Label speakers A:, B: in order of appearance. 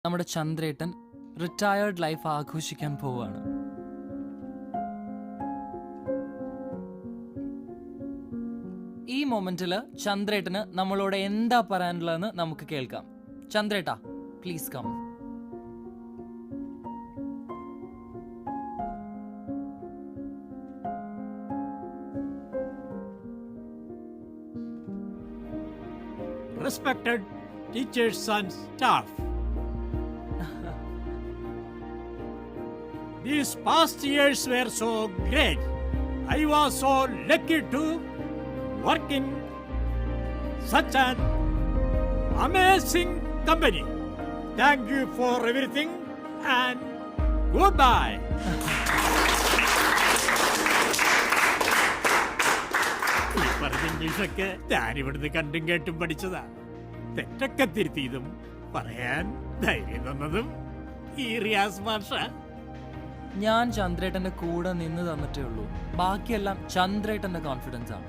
A: നമ്മുടെ ചന്ദ്രേട്ടൻ retired life ആഘോഷിക്കാൻ പോവാണ്. ഈ മൊമെന്റില് ചന്ദ്രേട്ടന് നമ്മളോട് എന്താ പറയാനുള്ളതെന്ന് നമുക്ക് കേൾക്കാം. ചന്ദ്രേട്ടാ, please come.
B: Respected teachers and staff, these past years were so great. I was so lucky to work in such an amazing company. Thank you for everything and goodbye. ഈ പറഞ്ഞ ഇംഗ്ലീഷൊക്കെ ഞാൻ ഇവിടുന്ന് കണ്ടും കേട്ടും പഠിച്ചതാ. തെറ്റൊക്കെ തിരുത്തിയതും പറയാൻ ധൈര്യം തന്നതും ഈ റിയാസ് ഭാഷ.
A: ഞാൻ ചന്ദ്രേട്ടന്റെ കൂടെ നിന്ന് തന്നിട്ടേ ഉള്ളൂ. ബാക്കിയെല്ലാം ചന്ദ്രേട്ടന്റെ കോൺഫിഡൻസ് ആണ്.